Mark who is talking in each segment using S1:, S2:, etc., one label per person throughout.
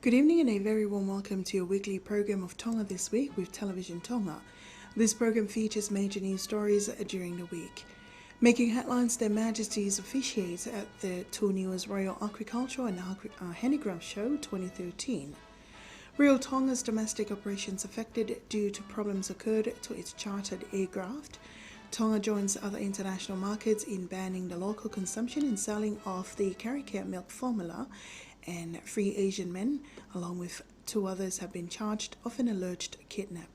S1: Good evening and a very warm welcome to your weekly program of Tonga This Week with Television Tonga. This program features major news stories during the week. Making headlines, Their Majesties officiates at the Tuniua's Royal Agricultural and Handicraft Show 2013. Real Tonga's domestic operations affected due to problems occurred to its chartered aircraft. Tonga joins other international markets in banning the local consumption and selling of the Caricare milk formula, and three Asian men, along with two others, have been charged of an alleged kidnap.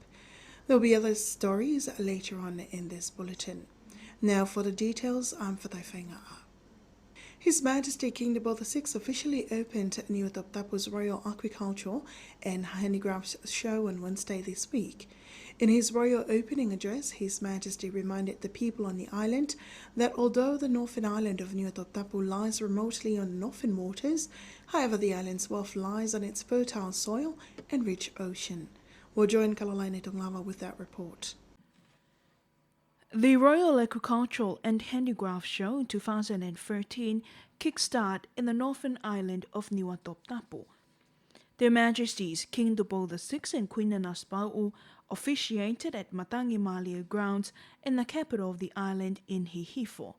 S1: There will be other stories later on in this bulletin. Now for the details, I'm Fatai Whaingaa. His Majesty King Dabo VI officially opened Niuatotapu's Royal Agricultural and Handicrafts Show on Wednesday this week. In his royal opening address, His Majesty reminded the people on the island that although the northern island of Niuatotapu lies remotely on northern waters, however the island's wealth lies on its fertile soil and rich ocean. We'll join Kalalaine Tonglava with that report.
S2: The Royal Agricultural and Handicraft Show 2013 kickstart in the northern island of Niuatotapu. Their Majesties King Dabo VI and Queen Anasba'u officiated at Matangi Malia grounds in the capital of the island in Hihifo.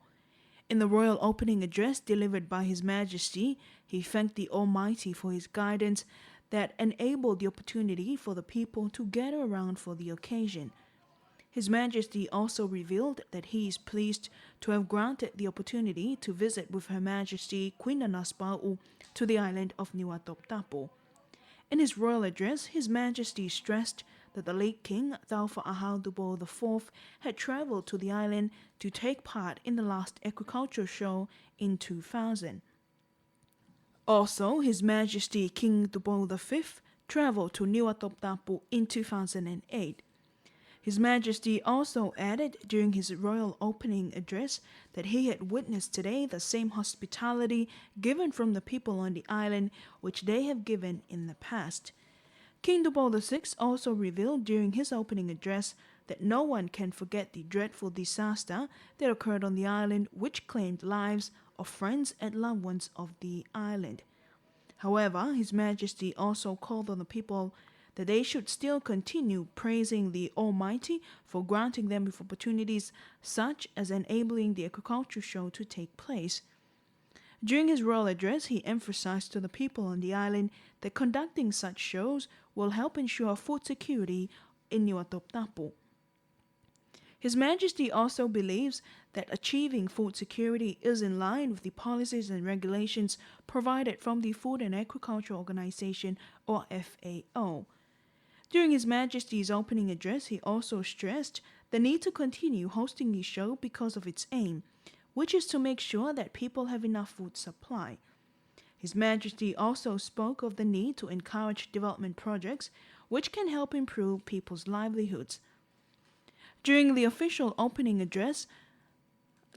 S2: In the royal opening address delivered by His Majesty, he thanked the Almighty for his guidance that enabled the opportunity for the people to gather around for the occasion. His Majesty also revealed that he is pleased to have granted the opportunity to visit with Her Majesty Queen Anasba'u to the island of Niuatotapu. In his royal address, His Majesty stressed that the late King Taufa Ahau Dabo IV had travelled to the island to take part in the last agricultural show in 2000. Also, His Majesty King Dabo V travelled to Niuatotapu in 2008. His Majesty also added during his royal opening address that he had witnessed today the same hospitality given from the people on the island which they have given in the past. King Dabo VI also revealed during his opening address that no one can forget the dreadful disaster that occurred on the island which claimed lives of friends and loved ones of the island. However, His Majesty also called on the people that they should still continue praising the Almighty for granting them with opportunities such as enabling the agriculture show to take place. During his royal address, he emphasized to the people on the island that conducting such shows will help ensure food security in Niuatotapu. His Majesty also believes that achieving food security is in line with the policies and regulations provided from the Food and Agriculture Organization, or FAO. During His Majesty's opening address, he also stressed the need to continue hosting the show because of its aim, which is to make sure that people have enough food supply. His Majesty also spoke of the need to encourage development projects which can help improve people's livelihoods. During the official opening address,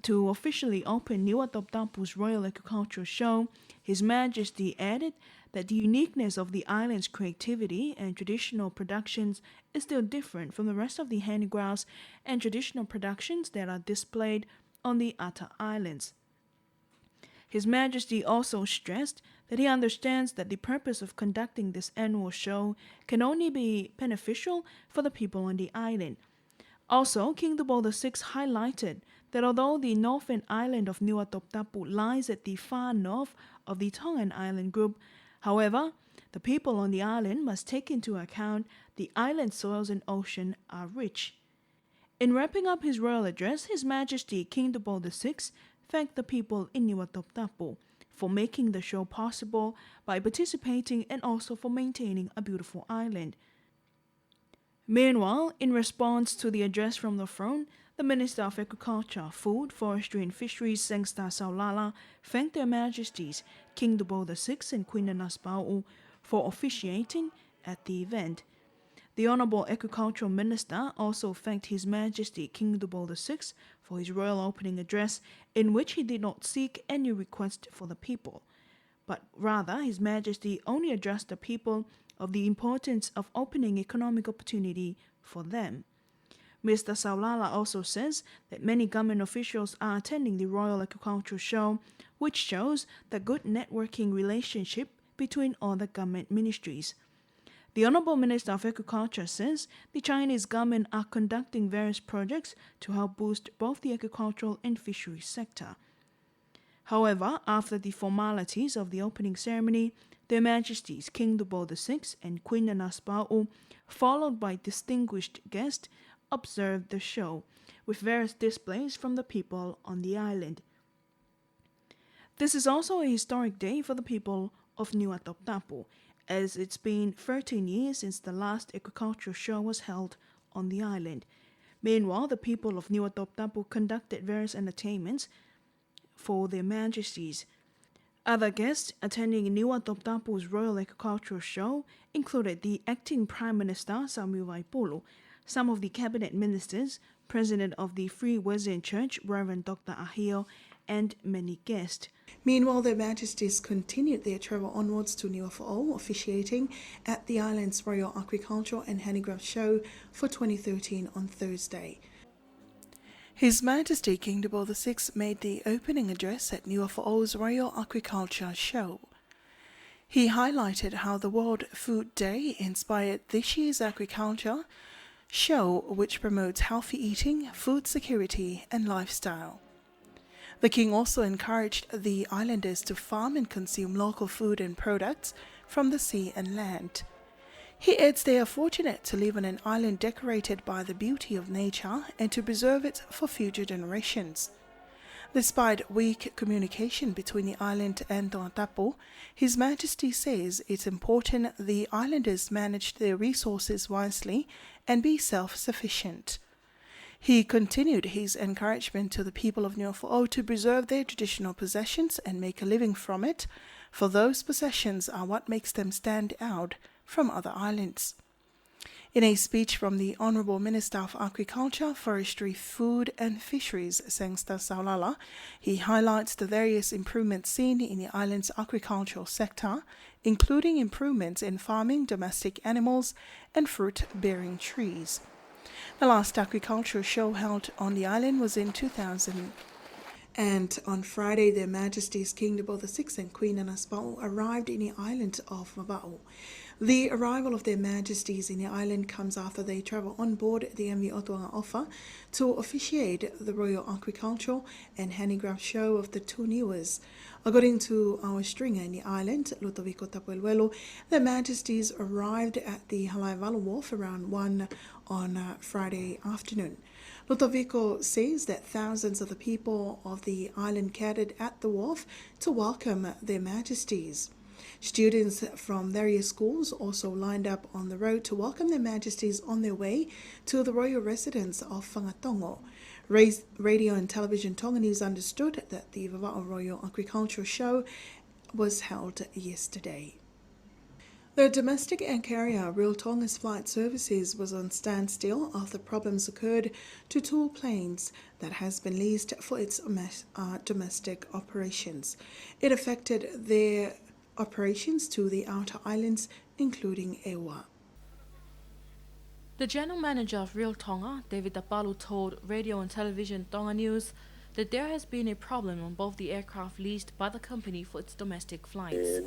S2: to officially open Niuatotapu's Royal Agricultural Show, His Majesty added that the uniqueness of the island's creativity and traditional productions is still different from the rest of the handicrafts and traditional productions that are displayed on the other islands. His Majesty also stressed that he understands that the purpose of conducting this annual show can only be beneficial for the people on the island. Also, King Dabo VI highlighted that although the northern island of Niuatotapu lies at the far north of the Tongan island group, however, the people on the island must take into account the island soils and ocean are rich. In wrapping up his royal address, His Majesty King Dabo VI thanked the people in Niuatotapu for making the show possible by participating and also for maintaining a beautiful island. Meanwhile, in response to the address from the throne, the Minister of Agriculture, Food, Forestry and Fisheries, Sengsta Saulala, thanked Their Majesties King Dabo VI and Queen Anasba'u for officiating at the event. The Honourable Agricultural Minister also thanked His Majesty King Dabo VI for his royal opening address, in which he did not seek any request for the people, but rather His Majesty only addressed the people of the importance of opening economic opportunity for them. Mr. Saulala also says that many government officials are attending the Royal Agricultural Show, which shows the good networking relationship between other government ministries. The Honorable Minister of Agriculture says the Chinese government are conducting various projects to help boost both the agricultural and fisheries sector. However, after the formalities of the opening ceremony, Their Majesties King Dubo VI and Queen Anasbao, followed by distinguished guests, observed the show, with various displays from the people on the island. This is also a historic day for the people of Niuatotapu, as it's been 13 years since the last agricultural show was held on the island. Meanwhile, the people of Niuatotapu conducted various entertainments for Their Majesties. Other guests attending Niuatotapu's Royal Agricultural Show included the acting Prime Minister Samuel Waipulu, some of the cabinet ministers, President of the Free Wesleyan Church Reverend Dr. Ahio, and many guests.
S1: Meanwhile, Their Majesties continued their travel onwards to Niuafo'ou, officiating at the island's Royal Agricultural and Handicraft Show for 2013 on Thursday. His Majesty King Dubo VI made the opening address at Niuafo'ou's Royal Agriculture Show. He highlighted how the World Food Day inspired this year's agriculture show, which promotes healthy eating, food security, and lifestyle. The King also encouraged the islanders to farm and consume local food and products from the sea and land. He adds they are fortunate to live on an island decorated by the beauty of nature and to preserve it for future generations. Despite weak communication between the island and Tonga, His Majesty says it's important the islanders manage their resources wisely and be self-sufficient. He continued his encouragement to the people of Niuafo'ou to preserve their traditional possessions and make a living from it, for those possessions are what makes them stand out from other islands. In a speech from the Honourable Minister of Agriculture, Forestry, Food and Fisheries, Sengsta Saulala, he highlights the various improvements seen in the island's agricultural sector, including improvements in farming domestic animals and fruit-bearing trees. The last agricultural show held on the island was in 2000. And on Friday, Their Majesties King Dubo VI and Queen Anasbao arrived in the island of Mava'o. The arrival of Their Majesties in the island comes after they travel on board the MV Otoanga Ofa to officiate the Royal Agricultural and Handicraft Show of the two Niuas. According to our stringer in the island, Ludovico Tapueluelo, Their Majesties arrived at the Halaivalu Wharf around 1 on Friday afternoon. Ludovico says that thousands of the people of the island gathered at the wharf to welcome Their Majesties. Students from various schools also lined up on the road to welcome Their Majesties on their way to the royal residence of Whangatongo. Radio and Television Tonga News understood that the Vava'o Royal Agricultural Show was held yesterday. The domestic air carrier Real Tonga's flight services was on standstill after problems occurred to two planes that has been leased for its domestic operations. It affected their operations to the outer islands, including Ewa.
S3: The General Manager of Real Tonga, David Tapalu, told Radio and Television Tonga News that there has been a problem on both the aircraft leased by the company for its domestic flights.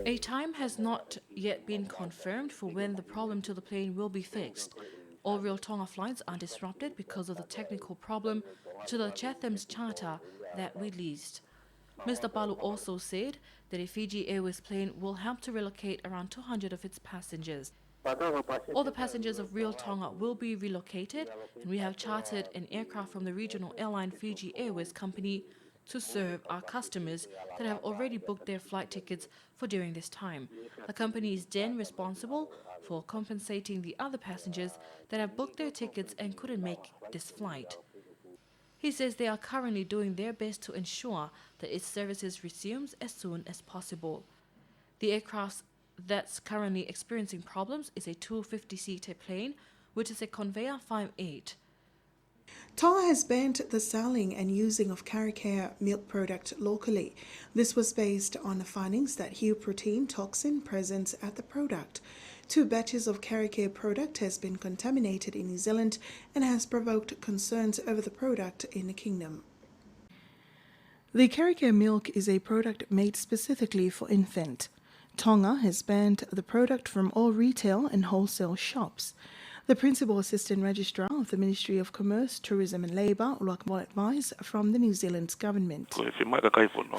S3: A time has not yet been confirmed for when the problem to the plane will be fixed. All Real Tonga flights are disrupted because of the technical problem to the Chatham's charter that we leased. Mr. Palu also said that a Fiji Airways plane will help to relocate around 200 of its passengers. All the passengers of Real Tonga will be relocated, and we have chartered an aircraft from the regional airline Fiji Airways company to serve our customers that have already booked their flight tickets for during this time. The company is then responsible for compensating the other passengers that have booked their tickets and couldn't make this flight. He says they are currently doing their best to ensure that its services resumes as soon as possible. The aircraft that's currently experiencing problems is a 250-seater plane, which is a Conveyor 5.8.
S1: Tonga has banned the selling and using of Karikea milk product locally. This was based on the findings that Hu protein toxin present at the product. 2 batches of Karikea product has been contaminated in New Zealand and has provoked concerns over the product in the kingdom. The Karikea milk is a product made specifically for infant. Tonga has banned the product from all retail and wholesale shops. The Principal Assistant Registrar of the Ministry of Commerce, Tourism and Labour, Ulakmol advised from the New Zealand government.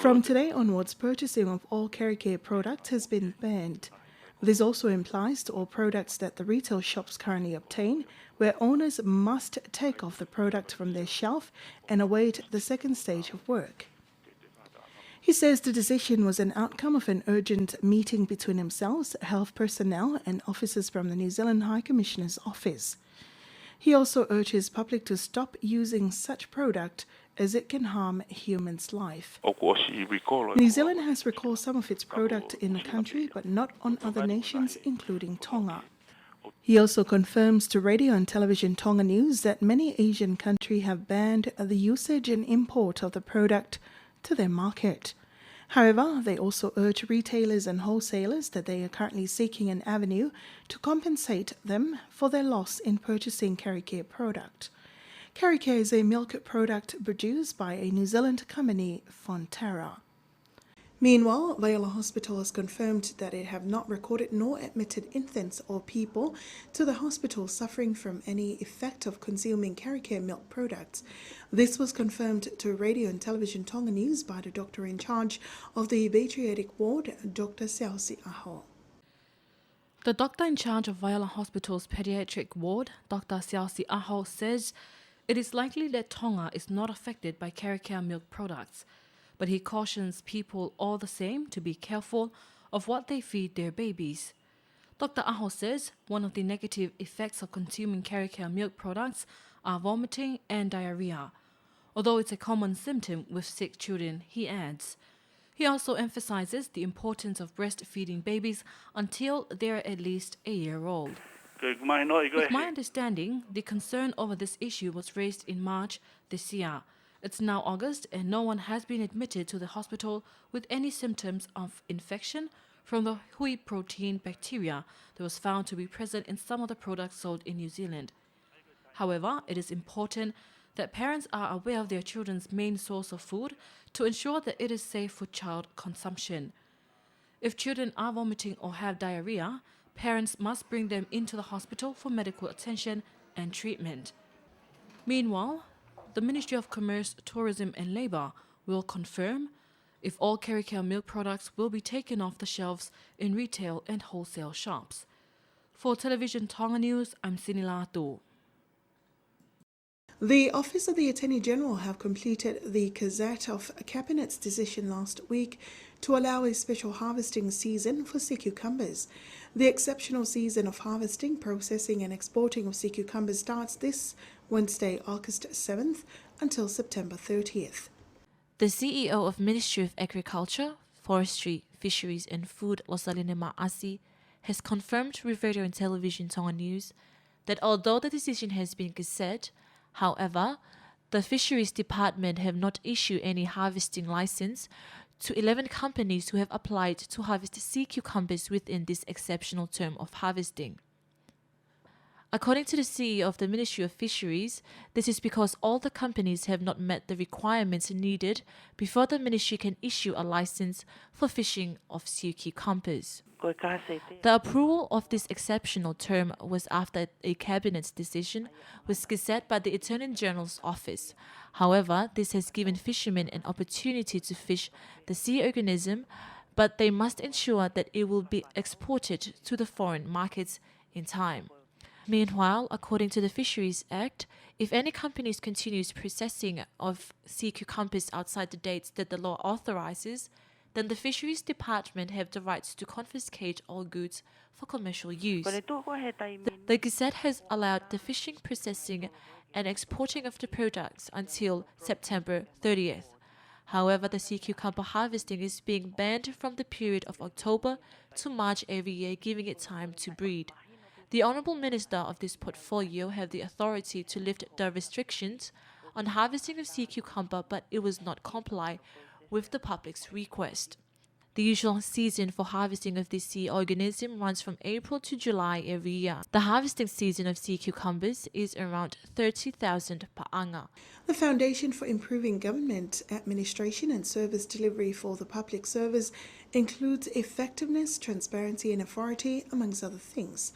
S1: From today onwards, purchasing of all Kerikere products has been banned. This also implies to all products that the retail shops currently obtain, where owners must take off the product from their shelf and await the second stage of work. He says the decision was an outcome of an urgent meeting between himself, health personnel and officers from the New Zealand High Commissioner's office. He also urges public to stop using such product as it can harm a human's life. New Zealand has recalled some of its product in the country, but not on other nations, including Tonga. He also confirms to Radio and Television Tonga News that many Asian countries have banned the usage and import of the product to their market. However, they also urge retailers and wholesalers that they are currently seeking an avenue to compensate them for their loss in purchasing Kerikere product. Kerikere is a milk product produced by a New Zealand company, Fonterra. Meanwhile, Viola Hospital has confirmed that it have not recorded nor admitted infants or people to the hospital suffering from any effect of consuming Kerikere milk products. This was confirmed to Radio and Television Tonga News by the doctor in charge of the pediatric ward, Dr. Xiaosi Aho.
S3: The doctor in charge of Viola Hospital's pediatric ward, Dr. Xiaosi Aho, says it is likely that Tonga is not affected by Kerikere milk products, but he cautions people all the same to be careful of what they feed their babies. Dr. Aho says one of the negative effects of consuming Kerikere milk products are vomiting and diarrhea. Although it's a common symptom with sick children, he adds. He also emphasizes the importance of breastfeeding babies until they're at least a year old. With my understanding, the concern over this issue was raised in March this year. It's now August and no one has been admitted to the hospital with any symptoms of infection from the hui protein bacteria that was found to be present in some of the products sold in New Zealand. However, it is important that parents are aware of their children's main source of food to ensure that it is safe for child consumption. If children are vomiting or have diarrhea, parents must bring them into the hospital for medical attention and treatment. Meanwhile, the Ministry of Commerce, Tourism and Labour will confirm if all Kerikere milk products will be taken off the shelves in retail and wholesale shops. For Television Tonga News, I'm Sinila Tu.
S1: The Office of the Attorney General have completed the gazette of Cabinet's decision last week to allow a special harvesting season for sea cucumbers. The exceptional season of harvesting, processing and exporting of sea cucumbers starts this Wednesday, August 7th until September 30th.
S4: The CEO of Ministry of Agriculture, Forestry, Fisheries and Food, Losaline Ma'asi, has confirmed with Radio and Television Tonga News that although the decision has been gazetted, however, the Fisheries Department have not issued any harvesting license to 11 companies who have applied to harvest sea cucumbers within this exceptional term of harvesting. According to the CEO of the Ministry of Fisheries, this is because all the companies have not met the requirements needed before the ministry can issue a license for fishing of sea cucumbers. The approval of this exceptional term was after a cabinet's decision was gazetted by the Attorney General's office. However, this has given fishermen an opportunity to fish the sea organism, but they must ensure that it will be exported to the foreign markets in time. Meanwhile, according to the Fisheries Act, if any companies continues processing of sea cucumbers outside the dates that the law authorizes, then the Fisheries Department have the rights to confiscate all goods for commercial use. The Gazette has allowed the fishing, processing and exporting of the products until September 30th. However, the sea cucumber harvesting is being banned from the period of October to March every year, giving it time to breed. The Honourable Minister of this portfolio have the authority to lift the restrictions on harvesting of sea cucumber, but it was not comply with the public's request. The usual season for harvesting of this sea organism runs from April to July every year. The harvesting season of sea cucumbers is around 30,000 per anga.
S1: The Foundation for Improving Government Administration and Service Delivery for the Public Service includes effectiveness, transparency, and authority, amongst other things.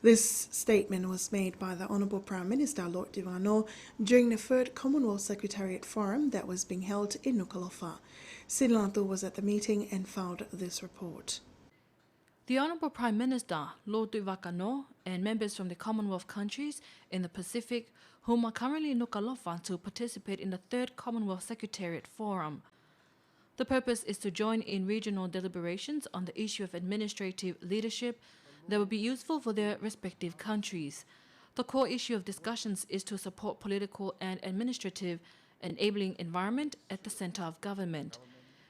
S1: This statement was made by the Honourable Prime Minister Lord Ivano during the 3rd Commonwealth Secretariat Forum that was being held in Nuku'alofa. Sinlatu was at the meeting and filed this report.
S3: The Honourable Prime Minister, Lord Tuivakano, and members from the Commonwealth countries in the Pacific, whom are currently in Nuku'alofa to participate in the 3rd Commonwealth Secretariat Forum. The purpose is to join in regional deliberations on the issue of administrative leadership that will be useful for their respective countries. The core issue of discussions is to support political and administrative enabling environment at the centre of government.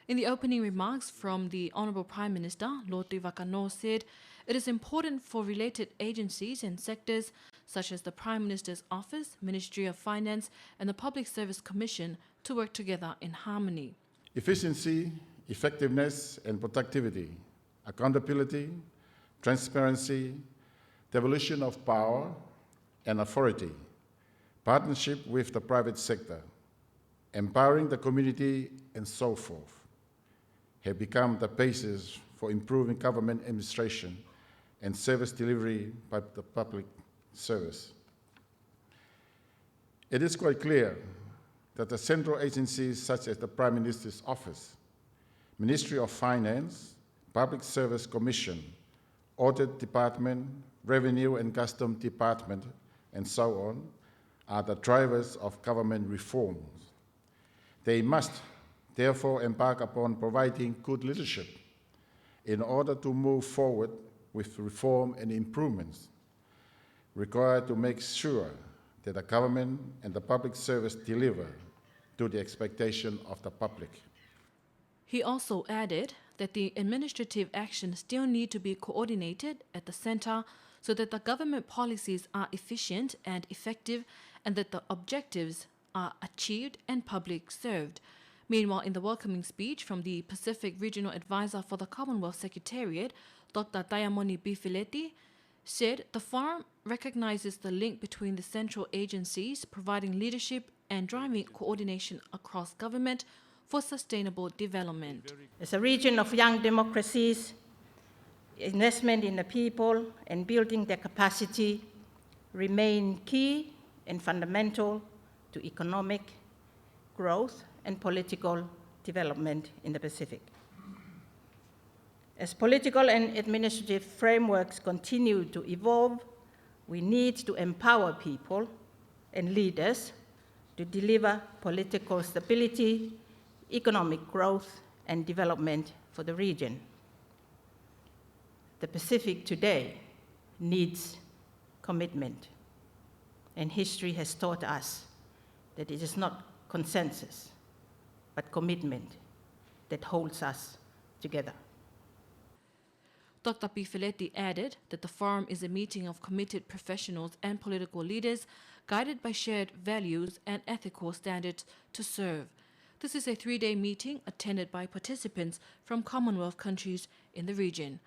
S3: In the opening remarks from the Honourable Prime Minister, Lord Tuivakano said it is important for related agencies and sectors such as the Prime Minister's Office, Ministry of Finance and the Public Service Commission to work together in harmony.
S5: Efficiency, effectiveness and productivity, accountability, transparency, devolution of power and authority, partnership with the private sector, empowering the community and so forth, have become the basis for improving government administration and service delivery by the public service. It is quite clear that the central agencies such as the Prime Minister's Office, Ministry of Finance, Public Service Commission, Audit Department, Revenue and Custom Department, and so on, are the drivers of government reforms. They must therefore embark upon providing good leadership in order to move forward with reform and improvements required to make sure that the government and the public service deliver to the expectation of the public.
S3: He also added that the administrative actions still need to be coordinated at the centre so that the government policies are efficient and effective and that the objectives are achieved and public served. Meanwhile, in the welcoming speech from the Pacific Regional Advisor for the Commonwealth Secretariat, Dr. Tayamoni Bifileti, said the forum recognizes the link between the central agencies providing leadership and driving coordination across government for sustainable development.
S6: As a region of young democracies, investment in the people and building their capacity remain key and fundamental to economic growth and political development in the Pacific. As political and administrative frameworks continue to evolve, we need to empower people and leaders to deliver political stability, economic growth, and development for the region. The Pacific today needs commitment, and history has taught us that it is not consensus, but commitment that holds us together.
S3: Dr. Bifileti added that the forum is a meeting of committed professionals and political leaders guided by shared values and ethical standards to serve. This is a 3-day meeting attended by participants from Commonwealth countries in the region.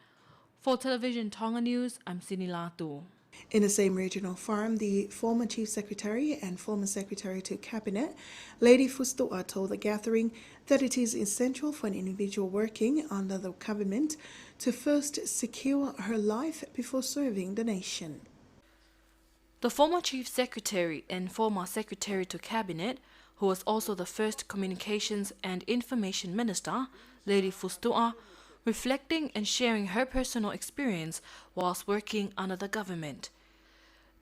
S3: For Television Tonga News, I'm Sinilatu.
S1: In the same regional forum, the former Chief Secretary and former Secretary to Cabinet, Lady Fustoa, told the gathering that it is essential for an individual working under the government to first secure her life before serving the nation.
S3: The former Chief Secretary and former Secretary to Cabinet, who was also the first Communications and Information Minister, Lady Fustoa, reflecting and sharing her personal experience whilst working under the government.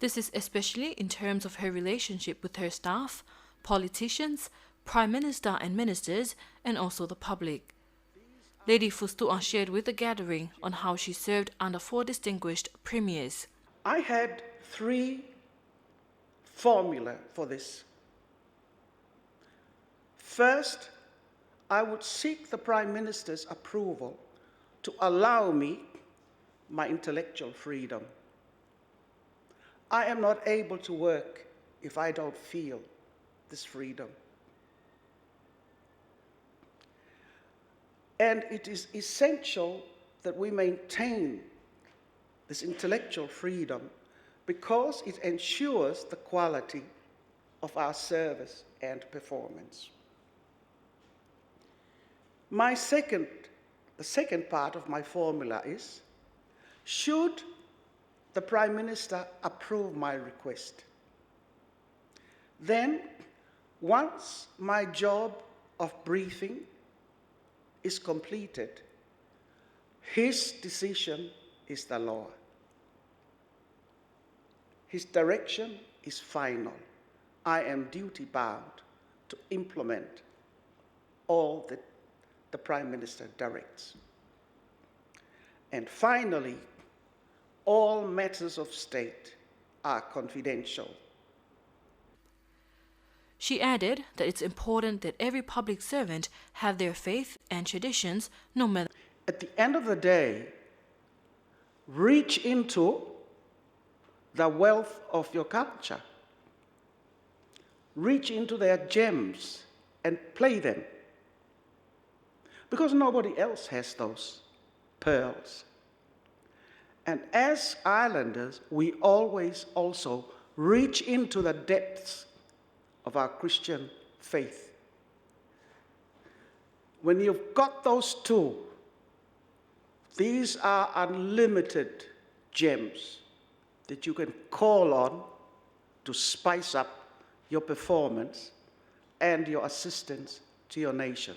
S3: This is especially in terms of her relationship with her staff, politicians, Prime Minister and ministers, and also the public. Lady Fustoa shared with the gathering on how she served under 4 distinguished premiers.
S7: I had 3 formula for this. First, I would seek the Prime Minister's approval to allow me my intellectual freedom. I am not able to work if I don't feel this freedom. And it is essential that we maintain this intellectual freedom because it ensures the quality of our service and performance. My second the second part of my formula is, should the Prime Minister approve my request, then once my job of briefing is completed, his decision is the law. His direction is final. I am duty-bound to implement all that the Prime Minister directs. And finally, all matters of state are confidential.
S3: She added that it's important that every public servant have their faith and traditions, no matter.
S7: At the end of the day, reach into the wealth of your culture. Reach into their gems and play them. Because nobody else has those pearls. And as islanders, we always also reach into the depths of our Christian faith. When you've got those two, these are unlimited gems that you can call on to spice up your performance and your assistance to your nation.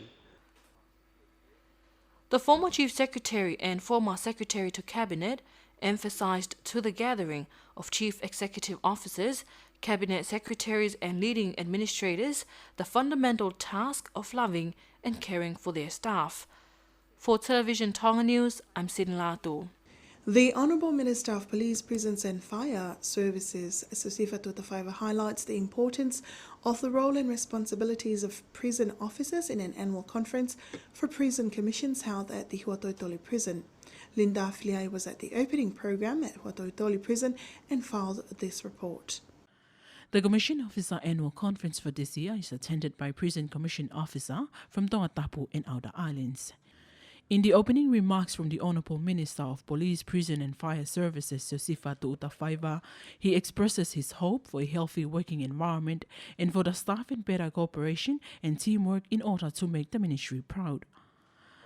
S3: The former Chief Secretary and former Secretary to Cabinet emphasized to the gathering of Chief Executive Officers, Cabinet Secretaries and leading administrators the fundamental task of loving and caring for their staff. For Television Tonga News, I'm Sidney Lato.
S1: The Honourable Minister of Police, Prisons and Fire Services, Sosifa Tutafaiva, highlights the importance of the role and responsibilities of prison officers in an annual conference for prison commissions held at the Huatoitoli Prison. Linda Filiai was at the opening program at Huatoitoli Prison and filed this report.
S8: The Commission Officer Annual Conference for this year is attended by Prison Commission Officer from Tonga Tapu and Outer Islands. In the opening remarks from the Honourable Minister of Police, Prison and Fire Services, Sosifa Tutafaiva, he expresses his hope for a healthy working environment and for the staff in better cooperation and teamwork in order to make the ministry proud.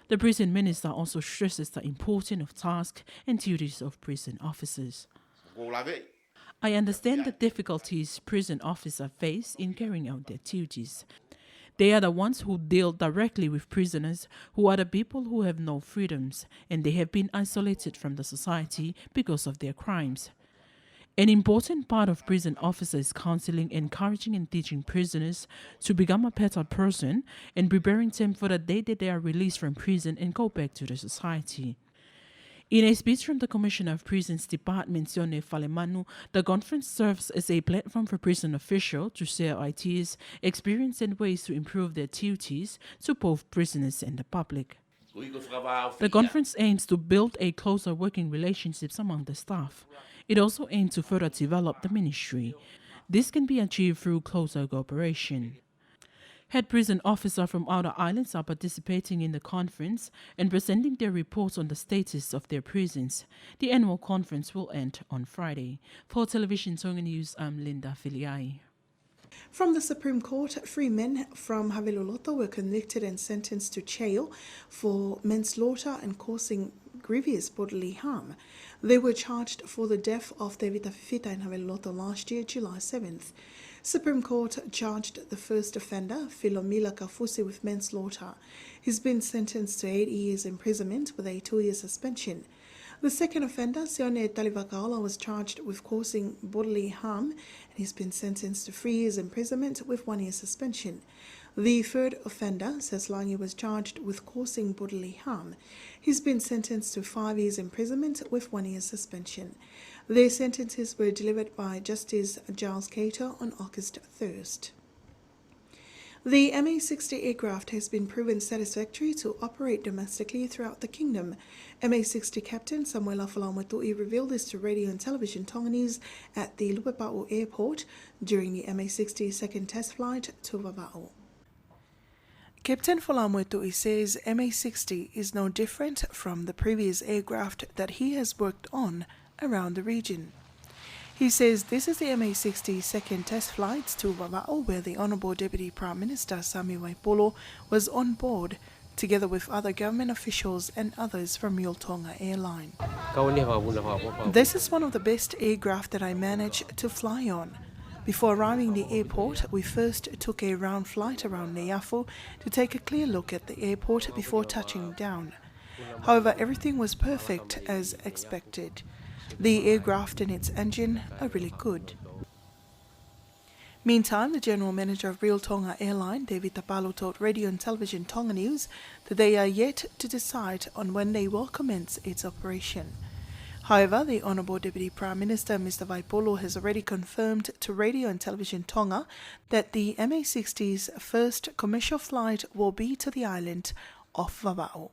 S8: The Prison Minister also stresses the importance of tasks and duties of prison officers. I understand the difficulties prison officers face in carrying out their duties. They are the ones who deal directly with prisoners, who are the people who have no freedoms, and they have been isolated from the society because of their crimes. An important part of prison officers is counseling, encouraging and teaching prisoners to become a better person and preparing them for the day that they are released from prison and go back to the society. In a speech from the Commissioner of Prisons Department, Sione Falemanu, the conference serves as a platform for prison officials to share ideas, experience and ways to improve their duties to both prisoners and the public. The conference aims to build a closer working relationships among the staff. It also aims to further develop the ministry. This can be achieved through closer cooperation. Head prison officers from Outer Islands are participating in the conference and presenting their reports on the status of their prisons. The annual conference will end on Friday. For Television Tonga News, I'm Linda Filiai.
S1: From the Supreme Court, 3 men from Haveloloto were convicted and sentenced to jail for manslaughter and causing grievous bodily harm. They were charged for the death of David Fifita in Haveloloto last year, July 7th. Supreme Court charged the first offender, Philomila Kafusi, with manslaughter. He's been sentenced to 8 years imprisonment with a 2-year suspension. The second offender, Sione Talivakaola, was charged with causing bodily harm and he's been sentenced to 3 years imprisonment with 1-year suspension. The third offender, Seslangi, was charged with causing bodily harm. He's been sentenced to 5 years imprisonment with 1-year suspension. Their sentences were delivered by Justice Giles Cater on August 1st. The MA-60 aircraft has been proven satisfactory to operate domestically throughout the kingdom. MA-60 Captain Samuela Falamatui revealed this to Radio and Television Tonga News at the Lupapa'u Airport during the MA-60 second test flight to Vava'u. Captain Falamatui says MA-60 is no different from the previous aircraft that he has worked on around the region. He says this is the MA-60 second test flight to Vava'u, where the Honourable Deputy Prime Minister Sami Waipolo was on board together with other government officials and others from Real Tonga Airline. This is one of the best aircraft that I managed to fly on. Before arriving the airport, we first took a round flight around Neafu to take a clear look at the airport before touching down. However, everything was perfect as expected. The aircraft and its engine are really good. Meantime, the General Manager of Real Tonga Airline, David Tapalo, told Radio and Television Tonga News that they are yet to decide on when they will commence its operation. However, the Honourable Deputy Prime Minister, Mr. Vaipolo, has already confirmed to Radio and Television Tonga that the MA-60's first commercial flight will be to the island of Vava'o.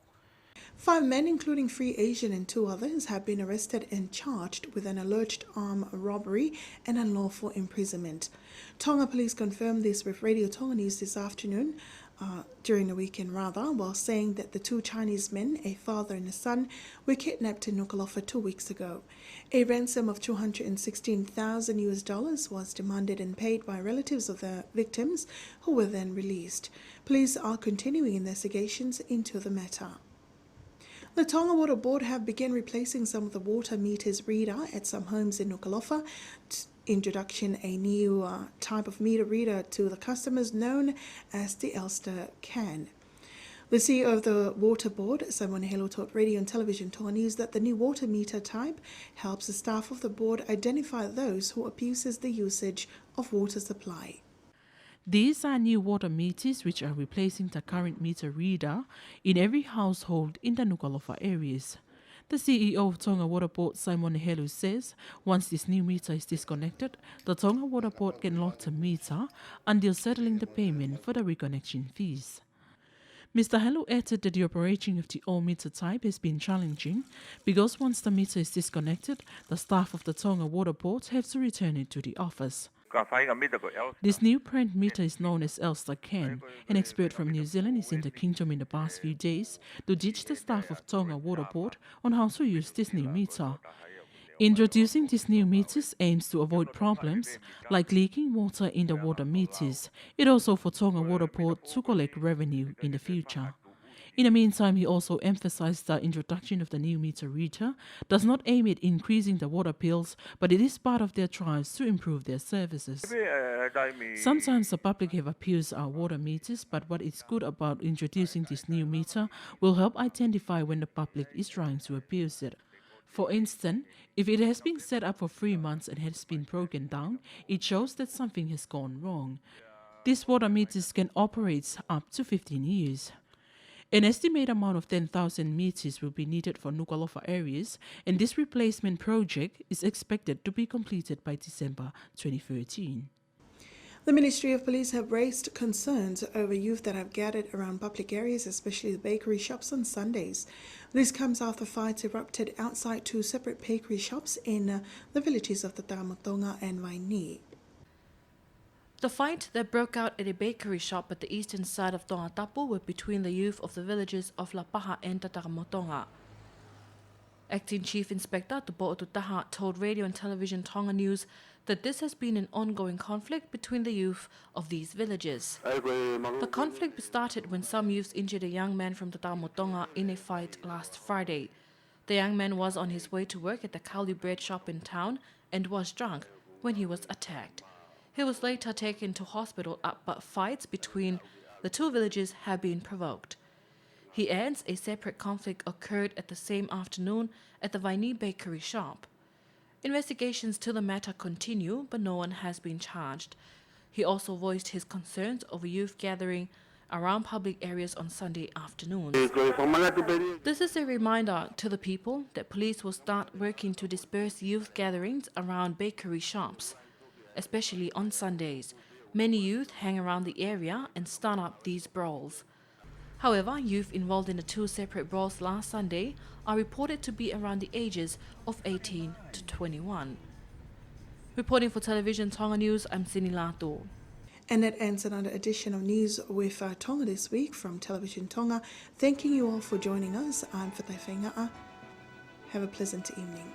S1: 5 men, including 3 Asian and 2 others, have been arrested and charged with an alleged armed robbery and unlawful imprisonment. Tonga police confirmed this with Radio Tonga News this afternoon, during the weekend while saying that the 2 Chinese men, a father and a son, were kidnapped in Nuku'alofa 2 weeks ago. A ransom of $216,000 was demanded and paid by relatives of the victims, who were then released. Police are continuing investigations into the matter. The Tonga Water Board have begun replacing some of the water meters reader at some homes in Nuku'alofa. Introduction a new type of meter reader to the customers known as the Elster can. The CEO of the Water Board, Simon Helo, told Radio and Television Tonga News that the new water meter type helps the staff of the board identify those who abuses the usage of water supply.
S8: These are new water meters which are replacing the current meter reader in every household in the Nuku'alofa areas. The CEO of Tonga Water Board, Simon Helu, says once this new meter is disconnected, the Tonga Water Board can lock the meter until settling the payment for the reconnection fees. Mr. Helu added that the operation of the old meter type has been challenging because once the meter is disconnected, the staff of the Tonga Water Board have to return it to the office. This new brand meter is known as Elster Can. An expert from New Zealand is in the kingdom in the past few days to teach the staff of Tonga Water Board on how to use this new meter. Introducing these new meters aims to avoid problems like leaking water in the water meters. It also for Tonga Water Board to collect revenue in the future. In the meantime, he also emphasized that introduction of the new meter reader does not aim at increasing the water bills, but it is part of their drives to improve their services. Sometimes the public have abused our water meters, but what is good about introducing this new meter will help identify when the public is trying to abuse it. For instance, if it has been set up for 3 months and has been broken down, it shows that something has gone wrong. These water meters can operate up to 15 years. An estimated amount of 10,000 meters will be needed for Nuku'alofa areas, and this replacement project is expected to be completed by December 2013.
S1: The Ministry of Police have raised concerns over youth that have gathered around public areas, especially the bakery shops on Sundays. This comes after fights erupted outside 2 separate bakery shops in the villages of the Taramotonga and Waini.
S3: The fight that broke out at a bakery shop at the eastern side of Tonga Tapu were between the youth of the villages of La Paha and Taramotonga. Acting Chief Inspector Tupo'o Tutaha told Radio and Television Tonga News that this has been an ongoing conflict between the youth of these villages. The conflict started when some youths injured a young man from Taramotonga in a fight last Friday. The young man was on his way to work at the Kauli bread shop in town and was drunk when he was attacked. He was later taken to hospital, but fights between the 2 villages have been provoked. He adds a separate conflict occurred at the same afternoon at the Waini bakery shop. Investigations to the matter continue, but no one has been charged. He also voiced his concerns over youth gathering around public areas on Sunday afternoons. This is a reminder to the people that police will start working to disperse youth gatherings around bakery shops. Especially on Sundays, many youth hang around the area and start up these brawls. However, youth involved in the 2 separate brawls last Sunday are reported to be around the ages of 18 to 21. Reporting for Television Tonga News, I'm Sini Lato.
S1: And that ends another edition of News with Tonga this week from Television Tonga. Thanking you all for joining us. I'm Fatai Whainga'a. Have a pleasant evening.